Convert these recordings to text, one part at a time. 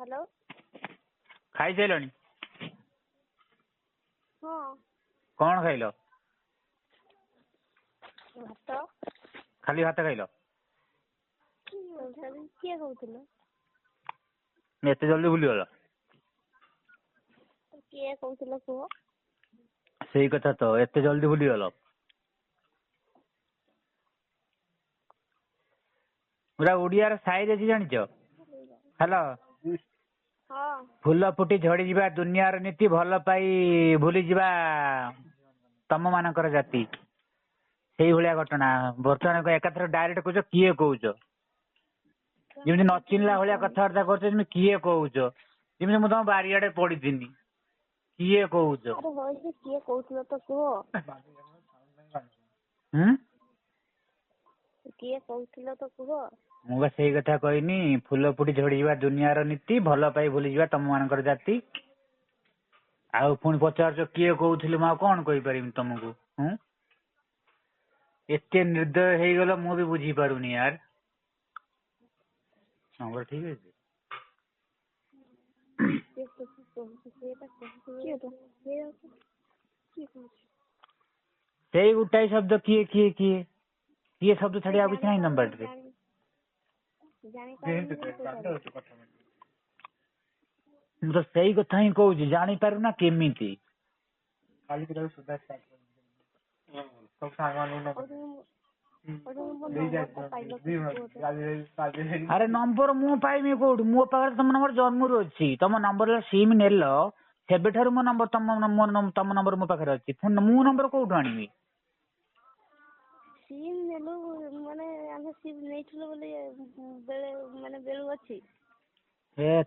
hello खाई साइलनी हाँ कौन खाइल भात खाली भात खाइल किए कହୁथिल एते जल्दी भूलीगल किए कहुथिल कुह सेई कथा तो एते जल्दी भूलीगल पूरा ओडियार साइज अछि जानिच हेलो हाँ फूल फुटी झड़ी जिबा दुनियार नीति भल पाई भूली जिबा तम मानकर जाति सेई भलिया घटना बर्तमान एकाथर डायरेक्ट कहूच किए कहूच जेମିତି न चिन्हला भलिया कथबार्ता करछ जेମିତି किए कहूच जेମିତି मु तम बारियाडे पडिथिनी किए कहूच अरे होइसे किए कहुथिल तो कुह किए कहुथिल तो कुह ମୁଁ ବା ସେଇ କଥା କହିନି ଫୁଲ ଫୁଟି ଝଡିଯିବା ଦୁନିଆର ନୀତି ଭଲ ପାଇ ଭୁଲିଯିବା ତମ ମାନଙ୍କର ଜାତି ଆଉ ପୁଣି ପଚାରୁଛ କିଏ କହୁଥିଲି ମୁଁ ଆଉ କଣ କହିପାରିବି ତମକୁ ଏତେ ନିର୍ଦ୍ଦୟ ହେଇଗଲ ମୁଁ ବି ବୁଝିପାରୁନି यार ନମ୍ବର ଠିକ ଅଛି ସେଇ ଗୋଟାଏ ଶବ୍ଦ କିଏ କିଏ କିଏ କିଏ ଶବ୍ଦ ଛାଡି ଆଉ କିଛି ନାହିଁ ନମ୍ବରରେ ମୁଁ ତ ସେଇ କଥା ହିଁ କହୁଛି ଜାଣିପାରୁନା କେମିତି ଆରେ ନମ୍ବର ମୁଁ ପାଇମି କୋଉଠୁ ମୋ ପାଖରେ ତମ ନମ୍ବର ଜନ୍ମରୁ ଅଛି ତମ ନମ୍ବର ସିମ୍ ନେଲ ସେବେଠାରୁ ମୋ ନମ୍ବର ତମ ନମ୍ବର ମୋ ପାଖରେ ଅଛି ପୁଣି ମୁଁ ନମ୍ବର କୋଉଠୁ ଆଣିବି ସିମ୍ ନେଲୁ ମାନେ ଆମେ ସିମ୍ ନେଇଥିଲୁ ବୋଲି ବେଳେ ମାନେ ବେଳୁ ଅଛି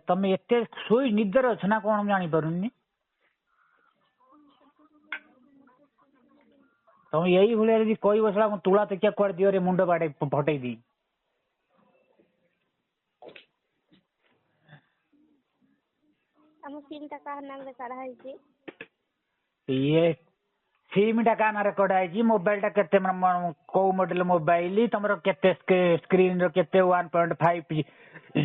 ତମେ ଏତେ ଶୋଇ ନିଦରେ ଅଛ ନା କଣ ମୁଁ ଜାଣିପାରୁନି ତମେ ଏଇଭଳିଆ ଯଦି କହିବ ସେଟା ମୁଁ ତୁଳା ତକିଆ କୁଆଡେ ଦିଅରେ ମୁଣ୍ଡ ବାଡେଇ ଫଟେଇବି ଆମ ସିମ୍ ଟା କାହା ନାମରେ କାଢା ହେଇଛି ଇଏ ସିମ୍ ଟା କାହା ନାଁରେ କଢା ହେଇଛି ମୋବାଇଲ ଟା କେତେ କୋଉ ମଡେଲ ମୋବାଇଲ ତମର କେତେ ସ୍କ୍ରିନ ର କେତେ 1.5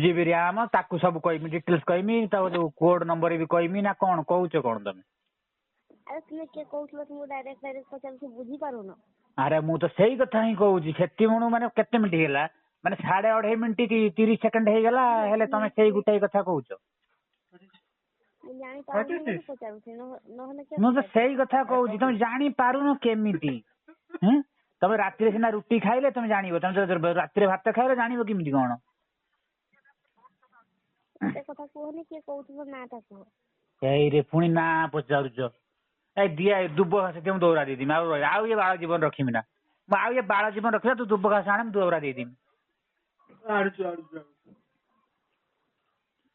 GB RAM ତାକୁ ସବୁ କହିମି ଡିଟେଲ୍ସ କହିମି ତା ଯୋଉ କୋଡ ନମ୍ବର ବି କହିମି ନା କଣ କହୁଛ କଣ ତମେ ଆରେ ତୁମେ କିଏ କହୁଥିଲ ତୁମକୁ ଡାଇରେକ୍ଟ ପଚାରୁଛି ବୁଝିପାରୁନ ଆରେ ମୁଁ ତ ସେଇ କଥା ହିଁ କହୁଛି ସେତିକି ମାନେ କେତେ ମିନିଟ୍ ହେଇଗଲା ମାନେ 2.5 ମିନିଟ୍ କି 30 ସେକେଣ୍ଡ ହେଇଗଲା ହେଲେ ତମେ ସେଇ ଗୋଟାଏ କଥା କହୁଛ ମୁଁ ତ ସେଇ କଥା କହୁଛି ତମେ ଜାଣିପାରୁନ କେମିତି ତମେ ରାତିରେ ସିନା ରୁଟି ଖାଇଲେ ତମେ ଜାଣିବ ତମେ ରାତିରେ ଭାତ ଖାଇଲେ ଜାଣିବ କେମିତି କଣ କଥା କୁହନି କିଏ କହୁଥିବ ନା ଟା କୁହ ସେଇରେ ପୁଣି ନା ପଚାରୁଛ ଏ ଦିଆ ଦୁବ ଘାସ ମୁଁ ଦୌରା ଦେଇଦେମି ଆଉ ଇଏ ବାଳ ଜୀବନ ରଖିବି ନା ମୁଁ ଆଉ ଇଏ ବାଳ ଜୀବନ ରଖିବା ତୁ ଦୁବ ଘାସ ଆଣେ ମୁଁ ଦୌରା ଦେଇଦେମି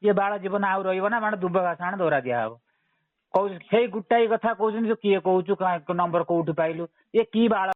ଇଏ ବାଳ ଜୀବନ ଆଉ ରହିବ ନା ମାନେ ଦୁବ ଘାସ ଆଣେ ଦୌରା ଦିଆହବ କହୁଛି ସେଇ ଗୋଟାଏ କଥା କହୁଛନ୍ତି କିଏ କହୁଛୁ ନମ୍ବର କୋଉଠୁ ପାଇଲୁ ଇଏ କି ବାଳ